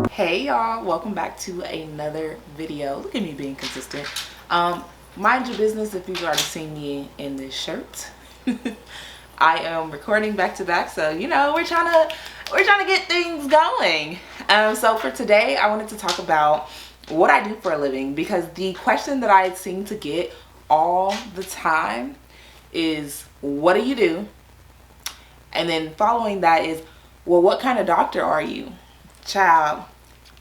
Hey y'all, welcome back to another video. Look at me being consistent. Mind your business if you've already seen me in this shirt. I am recording back to back, so you know we're trying to get things going. So for today I wanted to talk about what I do for a living, because the question that I seem to get all the time is, what do you do? And then following that is, well, what kind of doctor are you? Child,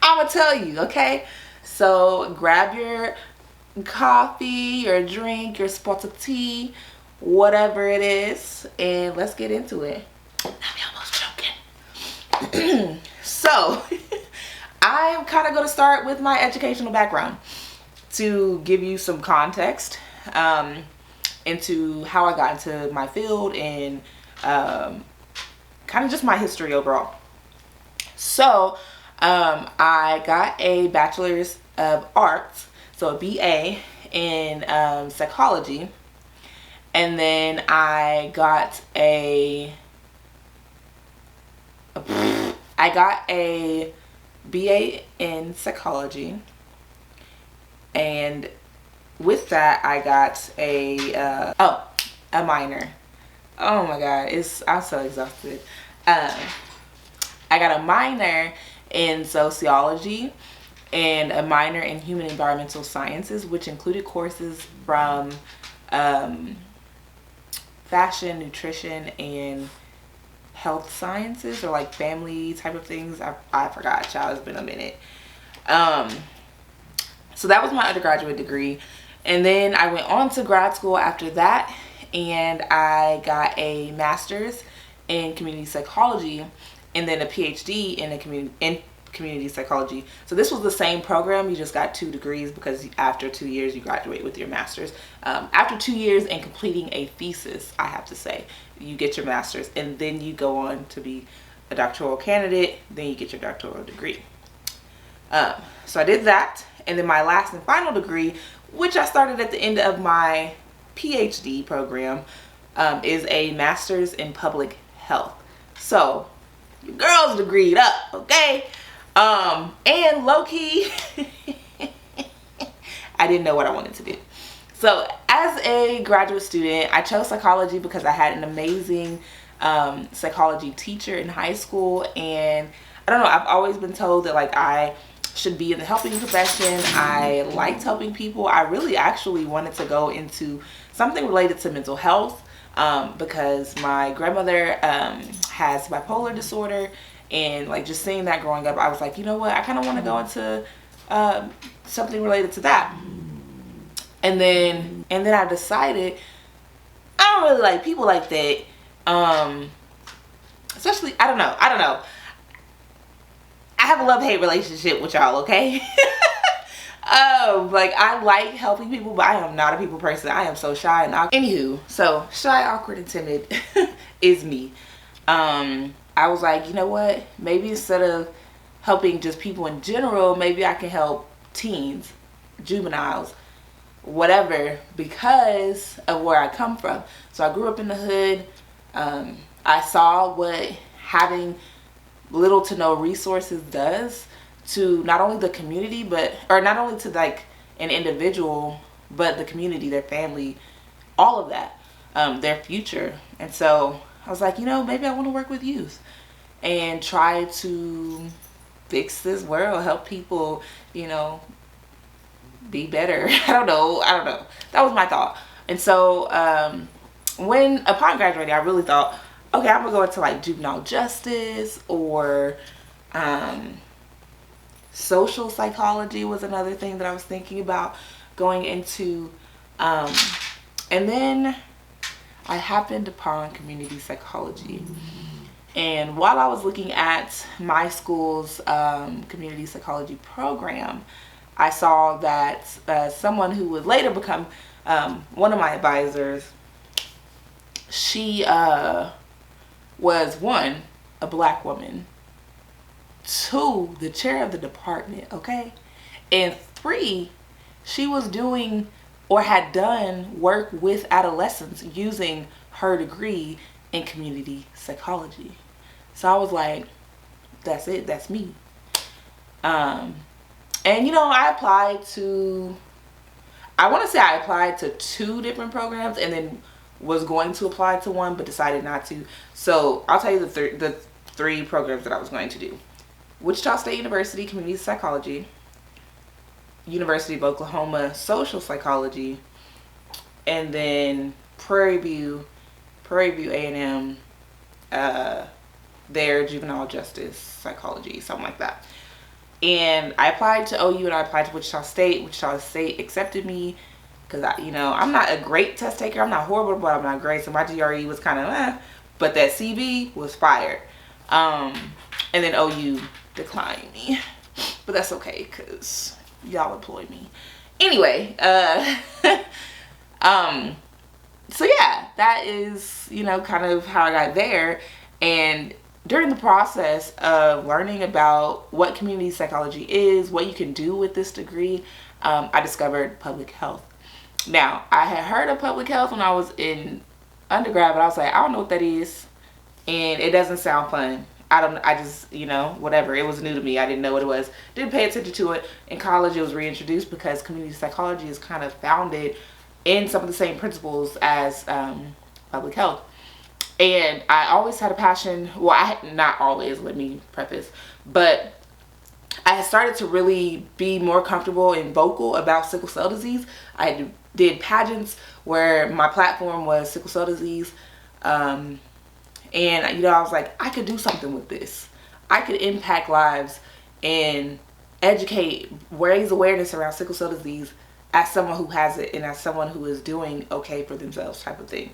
I'm gonna tell you, okay? So grab your coffee, your drink, your spot of tea, whatever it is, and let's get into it. I'm almost choking. So I'm kind of going to start with my educational background to give you some context into how I got into my field and kind of just my history overall. So I got a bachelor's of arts, so a BA in psychology, and then I got a BA in psychology, and with that I got a minor. Oh my god, I'm so exhausted. I got a minor in sociology and a minor in human environmental sciences, which included courses from fashion, nutrition, and health sciences, or like family type of things. I forgot, child, it's been a minute. So that was my undergraduate degree, and then I went on to grad school after that, and I got a master's in community psychology, and then a PhD in community psychology. So this was the same program, you just got 2 degrees, because after 2 years you graduate with your master's. After 2 years and completing a thesis, I have to say, you get your master's, and then you go on to be a doctoral candidate, then you get your doctoral degree. So I did that, and then my last and final degree, which I started at the end of my PhD program, is a master's in public health. So your girl's degreed up, okay? And low-key, I didn't know what I wanted to do. So as a graduate student, I chose psychology because I had an amazing psychology teacher in high school, and I don't know, I've always been told that like I should be in the helping profession. I liked helping people. I really actually wanted to go into something related to mental health, because my grandmother has bipolar disorder, and like just seeing that growing up, I was like, you know what, I kind of want to go into something related to that. And then I decided I don't really like people like that, especially I don't know, I have a love-hate relationship with y'all, okay? Like I like helping people, but I am not a people person. I am so shy and awkward. Anywho, so shy, awkward, and timid is me. I was like, you know what, maybe instead of helping just people in general, maybe I can help teens, juveniles, whatever, because of where I come from. So I grew up in the hood. I saw what having little to no resources does to not only the community, or not only to like an individual, but the community, their family, all of that, their future. And so I was like, you know, maybe I want to work with youth and try to fix this world, help people, you know, be better. I don't know. That was my thought. And so upon graduating, I really thought, okay, I'm gonna go into like juvenile justice, or social psychology was another thing that I was thinking about going into. And then I happened upon community psychology. And while I was looking at my school's community psychology program, I saw that someone who would later become one of my advisors, she was, 1, a black woman, 2, the chair of the department, okay? And 3, she was doing or had done work with adolescents using her degree in community psychology. So I was like, that's it, that's me. And you know, I applied to, I want to say I applied to 2 different programs and then was going to apply to one but decided not to. So I'll tell you the 3 programs that I was going to do. Wichita State University Community Psychology, University of Oklahoma Social Psychology, and then Prairie View A&M, their Juvenile Justice Psychology, something like that. And I applied to OU and I applied to Wichita State. Wichita State accepted me because I'm not a great test taker. I'm not horrible, but I'm not great. So my GRE was kind of but that CV was fired. And then OU declined me, but that's okay because y'all employ me. Anyway, so yeah, that is, kind of how I got there. And during the process of learning about what community psychology is, what you can do with this degree, I discovered public health. Now, I had heard of public health when I was in undergrad, but I was like, I don't know what that is, and it doesn't sound fun. I just, whatever. It was new to me. I didn't know what it was. Didn't pay attention to it. In college, it was reintroduced because community psychology is kind of founded in some of the same principles as public health. And I always had a passion. Well, not always, let me preface, but I started to really be more comfortable and vocal about sickle cell disease. I did pageants where my platform was sickle cell disease. And, I was like, I could do something with this. I could impact lives and educate, raise awareness around sickle cell disease as someone who has it and as someone who is doing okay for themselves, type of thing.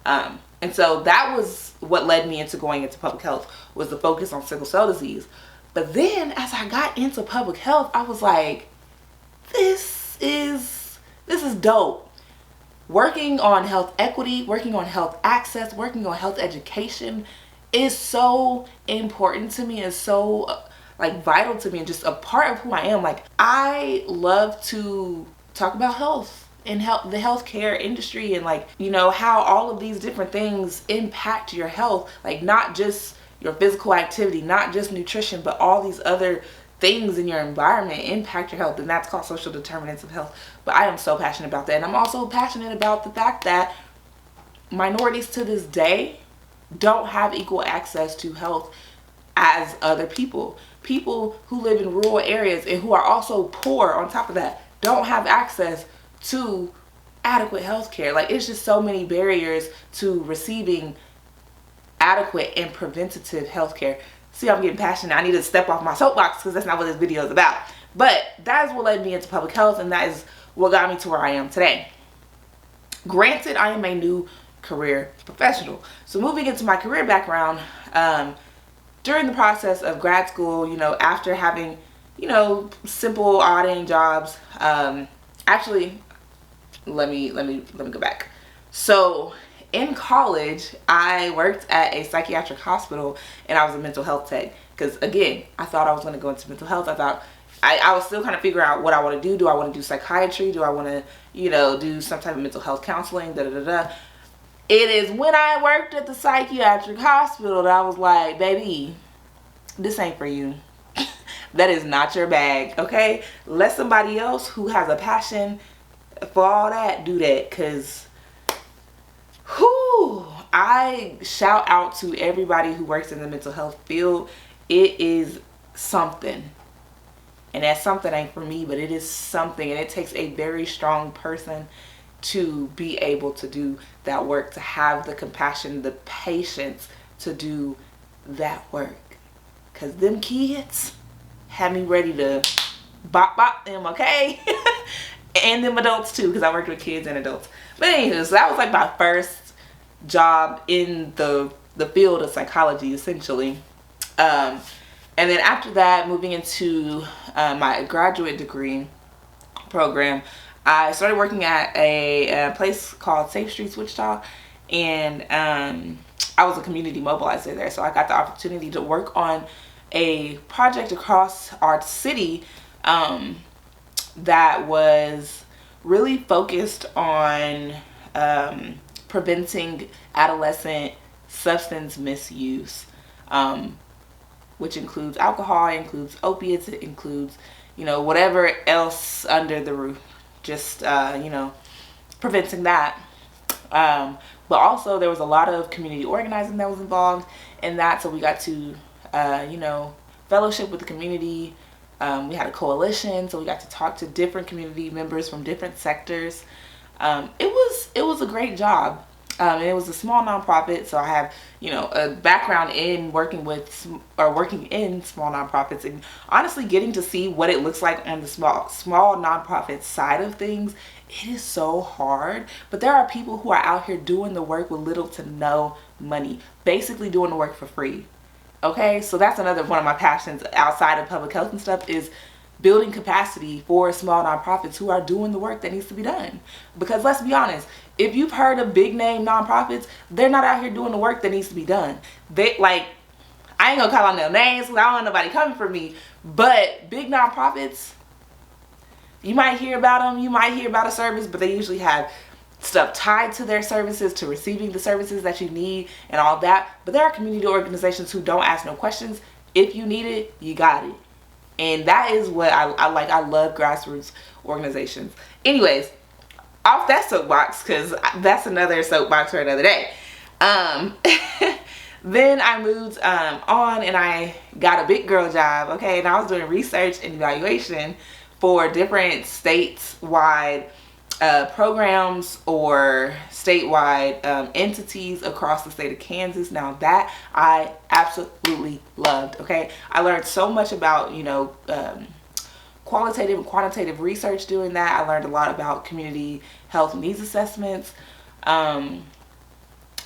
And so that was what led me into going into public health, was the focus on sickle cell disease. But then as I got into public health, I was like, this is dope. Working on health equity, working on health access, working on health education is so important to me, and so vital to me, and just a part of who I am. Like, I love to talk about health and the healthcare industry, and how all of these different things impact your health, not just your physical activity, not just nutrition, but all these other things in your environment impact your health, and that's called social determinants of health. But I am so passionate about that, and I'm also passionate about the fact that minorities to this day don't have equal access to health as other people. People who live in rural areas and who are also poor on top of that don't have access to adequate health care. It's just so many barriers to receiving adequate and preventative health care. See, I'm getting passionate. I need to step off my soapbox because that's not what this video is about. But that is what led me into public health, and that is what got me to where I am today. Granted, I am a new career professional. So moving into my career background, during the process of grad school, after having, simple odd-end jobs, actually, let me go back. So in college, I worked at a psychiatric hospital, and I was a mental health tech. Because again, I thought I was going to go into mental health. I thought I was still kind of figuring out what I want to do. Do I want to do psychiatry? Do I want to, do some type of mental health counseling? It is when I worked at the psychiatric hospital that I was like, baby, this ain't for you. That is not your bag, okay? Let somebody else who has a passion for all that do that, because I shout out to everybody who works in the mental health field. It is something, and that something ain't for me, but it is something, and it takes a very strong person to be able to do that work, to have the compassion, the patience to do that work, because them kids had me ready to bop them, okay? And them adults too, because I worked with kids and adults. But anywho, so that was my first job in the field of psychology, essentially. And then after that, moving into my graduate degree program, I started working at a place called Safe Streets Wichita, and I was a community mobilizer there. So I got the opportunity to work on a project across our city that was really focused on preventing adolescent substance misuse. which includes alcohol, it includes opiates, it includes, whatever else under the roof, just, preventing that. But also there was a lot of community organizing that was involved in that. So we got to, fellowship with the community. We had a coalition, so we got to talk to different community members from different sectors. It was a great job. And it was a small nonprofit, so I have, a background in working in small nonprofits, and honestly getting to see what it looks like on the small nonprofit side of things. It is so hard, but there are people who are out here doing the work with little to no money, basically doing the work for free. Okay, so that's another one of my passions outside of public health and stuff, is building capacity for small nonprofits who are doing the work that needs to be done. Because let's be honest, if you've heard of big name nonprofits, they're not out here doing the work that needs to be done. They, like, I ain't gonna call out no names because I don't want nobody coming for me, but big nonprofits, you might hear about them, you might hear about a service, but they usually have stuff tied to their services, to receiving the services that you need and all that. But there are community organizations who don't ask no questions. If you need it, you got it. And that is what I like. I love grassroots organizations. Anyways, off that soapbox, because that's another soapbox for another day. Then I moved on and I got a big girl job, okay? And I was doing research and evaluation for different statewide programs or statewide entities across the state of Kansas. Now that I absolutely loved, okay? I learned so much about, qualitative and quantitative research doing that. I learned a lot about community health needs assessments, and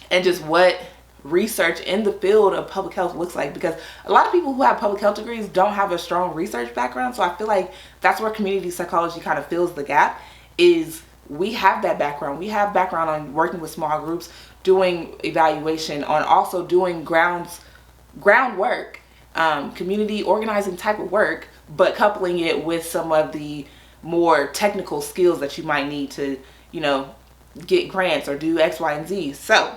just what research in the field of public health looks like, because a lot of people who have public health degrees don't have a strong research background. So I feel like that's where community psychology kind of fills the gap. Is we have that background. We have background on working with small groups, doing evaluation, on also doing groundwork, community organizing type of work, but coupling it with some of the more technical skills that you might need to, get grants or do X, Y, and Z. So,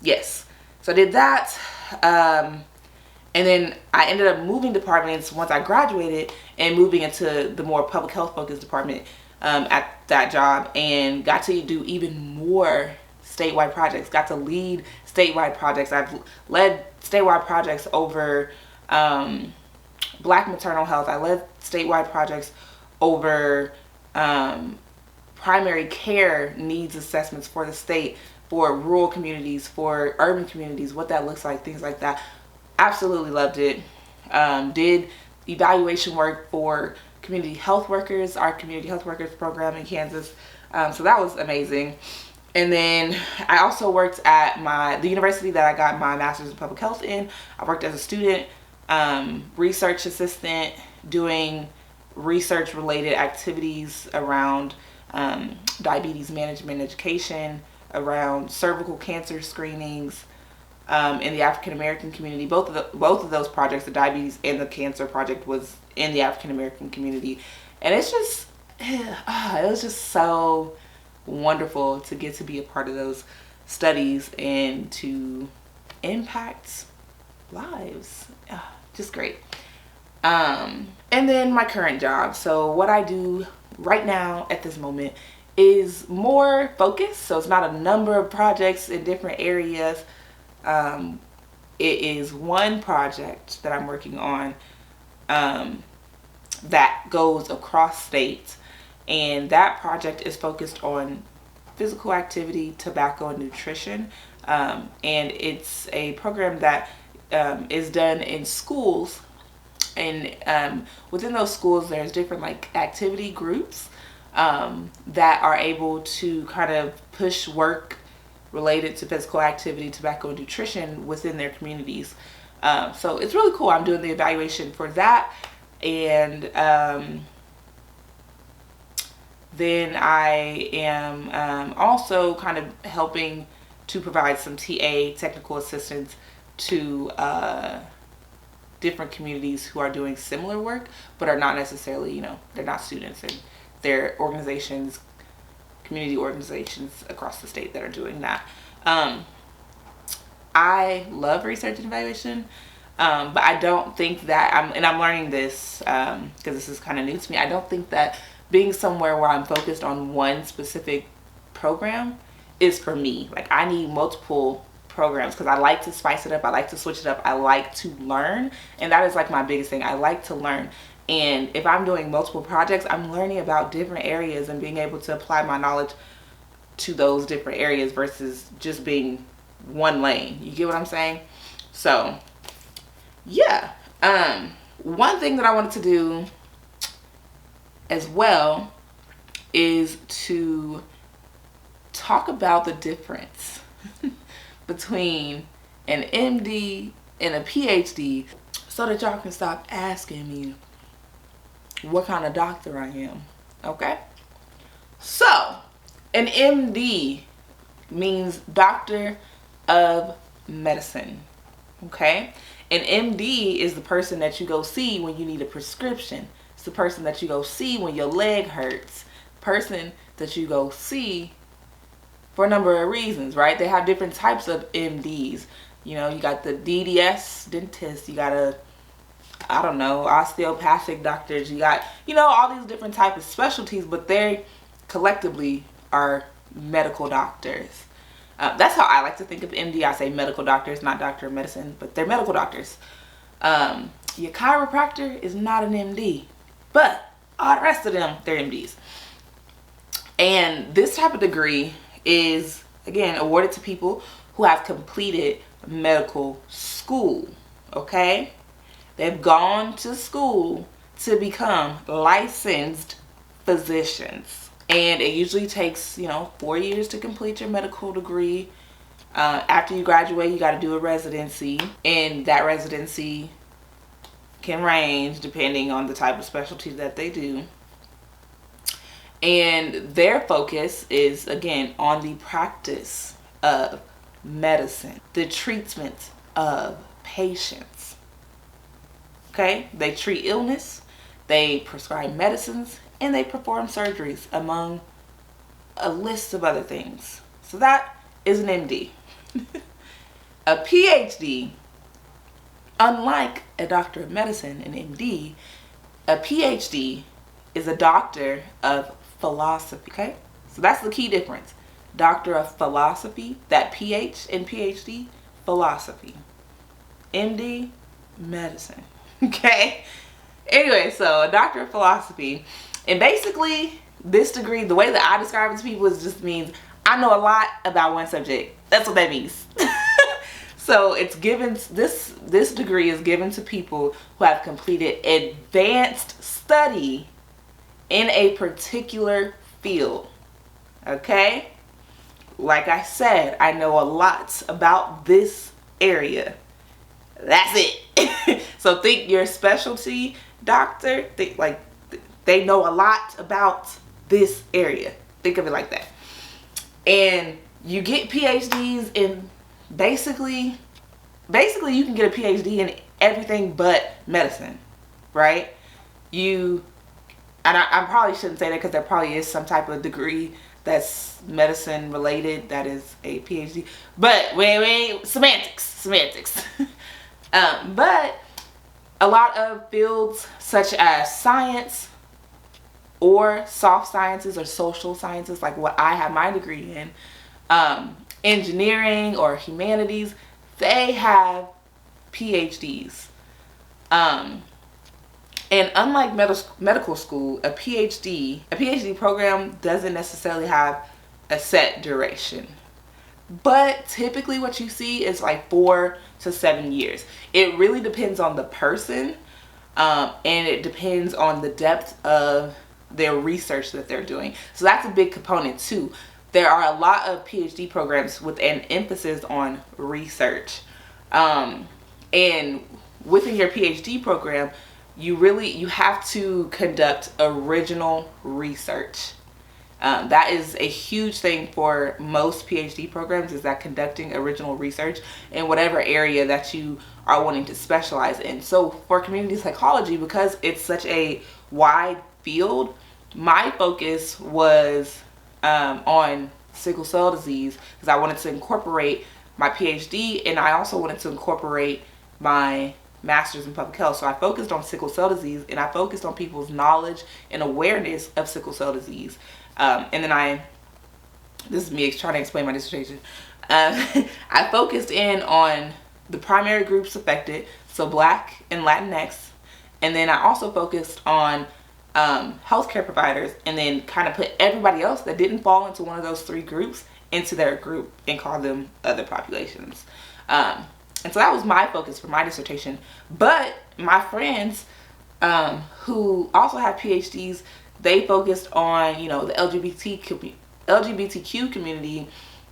yes. So I did that. And then I ended up moving departments once I graduated and moving into the more public health focused department at that job, and got to do even more statewide projects, got to lead statewide projects. I've led statewide projects over Black maternal health. I led statewide projects over primary care needs assessments for the state, for rural communities, for urban communities, what that looks like, things like that. Absolutely loved it. Did evaluation work for community health workers, our community health workers program in Kansas. So that was amazing. And then I also worked at the university that I got my master's in public health in. I worked as a student research assistant, doing research related activities around diabetes management education, around cervical cancer screenings, in the African American community. Both of those projects, the diabetes and the cancer project, was in the African American community, and it's just it was just so wonderful to get to be a part of those studies and to impact lives. Just great. And then my current job. So what I do right now at this moment is more focused. So it's not a number of projects in different areas. It is one project that I'm working on that goes across states, and that project is focused on physical activity, tobacco, and nutrition, and it's a program that is done in schools, and within those schools there's different activity groups that are able to kind of push work related to physical activity, tobacco, and nutrition within their communities. So it's really cool. I'm doing the evaluation for that, and then I am also kind of helping to provide some TA, technical assistance, to different communities who are doing similar work but are not necessarily, they're not students, and they're organizations, community organizations across the state that are doing that. I love research and evaluation, but I don't think that I'm learning this because this is kind of new to me. I don't think that being somewhere where I'm focused on one specific program is for me. Like, I need multiple programs because I like to spice it up. I like to switch it up. I like to learn, and that is like my biggest thing. I like to learn. And if I'm doing multiple projects, I'm learning about different areas and being able to apply my knowledge to those different areas versus just being one lane. You get what I'm saying? So yeah. One thing that I wanted to do as well is to talk about the difference between an MD and a PhD, so that y'all can stop asking me what kind of doctor I am. Okay? So, an MD means Doctor of Medicine. Okay? An MD is the person that you go see when you need a prescription. It's the person that you go see when your leg hurts. Person that you go see for a number of reasons, right? They have different types of MDs. You know, you got the DDS dentist, you got I don't know, osteopathic doctors, you got, you know, all these different types of specialties, but they collectively are medical doctors. That's how I like to think of MD. I say medical doctors, not doctor of medicine, but they're medical doctors. Your chiropractor is not an MD, but all the rest of them, they're MDs. And this type of degree is, again, awarded to people who have completed medical school, okay? They've gone to school to become licensed physicians. And it usually takes, 4 years to complete your medical degree. After you graduate, you got to do a residency. And that residency can range depending on the type of specialty that they do. And their focus is, again, on the practice of medicine, the treatment of patients. Okay? They treat illness, they prescribe medicines, and they perform surgeries, among a list of other things. So that is an MD. A PhD, unlike a doctor of medicine, an MD, a PhD is a doctor of philosophy, okay? So that's the key difference. Doctor of philosophy, that PH in PhD, philosophy. MD, medicine, okay? Anyway, so a doctor of philosophy, and basically this degree, the way that I describe it to people, is just means I know a lot about one subject. That's what that means. So it's given, this degree is given to people who have completed advanced study in a particular field. Okay? Like I said, I know a lot about this area. That's it. So think your specialty doctor, think like they know a lot about this area. Think of it like that. And you get PhDs in basically you can get a PhD in everything but medicine, right? I probably shouldn't say that because there probably is some type of degree that's medicine related that is a PhD. But wait, semantics. But a lot of fields such as science or soft sciences or social sciences, like what I have my degree in, engineering or humanities, they have PhDs. And unlike medical school, a PhD program doesn't necessarily have a set duration. But typically what you see is like 4 to 7 years. It really depends on the person, and it depends on the depth of their research that they're doing. So that's a big component too. There are a lot of PhD programs with an emphasis on research. And within your PhD program, you have to conduct original research. That is a huge thing for most PhD programs, is that conducting original research in whatever area that you are wanting to specialize in. So for community psychology, because it's such a wide field, my focus was on sickle cell disease, because I wanted to incorporate my PhD, and I also wanted to incorporate my master's in public health. So I focused on sickle cell disease, and I focused on people's knowledge and awareness of sickle cell disease. And then this is me trying to explain my dissertation. I focused in on the primary groups affected, so Black and Latinx, and then I also focused on healthcare providers, and then kind of put everybody else that didn't fall into one of those three groups into their group and call them other populations. And so that was my focus for my dissertation. But my friends who also have PhDs, they focused on, you know, the LGBTQ community,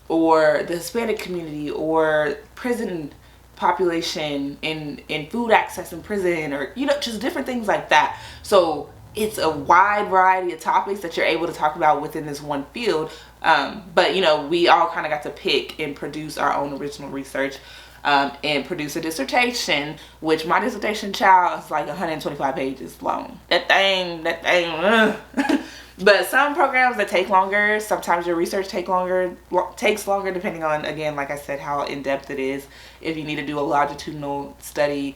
or the Hispanic community, or prison population, in food access in prison, or, you know, just different things like that. So it's a wide variety of topics that you're able to talk about within this one field. But, you know, we all kind of got to pick and produce our own original research, and produce a dissertation, which my dissertation, child, is like 125 pages long. That thing, But some programs that take longer, sometimes your research takes longer depending on, again, like I said, how in-depth it is. If you need to do a longitudinal study,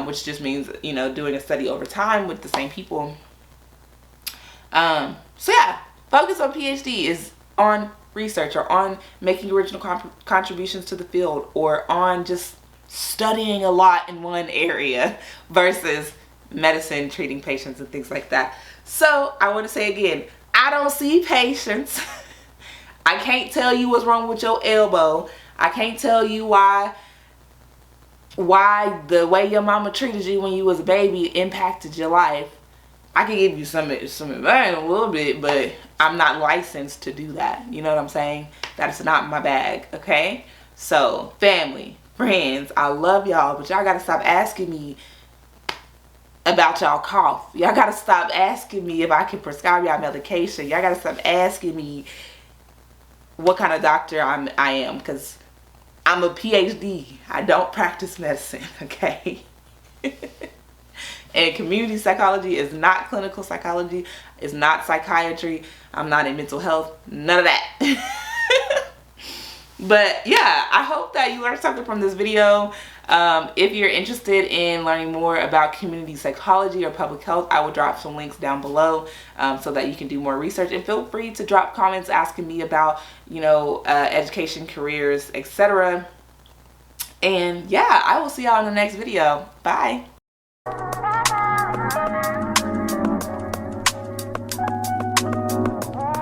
which just means, you know, doing a study over time with the same people. So yeah, focus on PhD is on research, or on making original contributions to the field, or on just studying a lot in one area versus medicine, treating patients and things like that. So I want to say again, I don't see patients. I can't tell you what's wrong with your elbow. I can't tell you why the way your mama treated you when you was a baby impacted your life. I can give you some advice a little bit, but I'm not licensed to do that. You know what I'm saying? That's not my bag, okay? So, family, friends, I love y'all, but y'all gotta stop asking me about y'all cough. Y'all gotta stop asking me if I can prescribe y'all medication. Y'all gotta stop asking me what kind of doctor I am, because I'm a PhD. I don't practice medicine, okay? And community psychology is not clinical psychology. It's not psychiatry. I'm not in mental health. None of that. But yeah, I hope that you learned something from this video. If you're interested in learning more about community psychology or public health, I will drop some links down below, so that you can do more research. And feel free to drop comments asking me about, you know, education, careers, etc. And yeah, I will see y'all in the next video. Bye.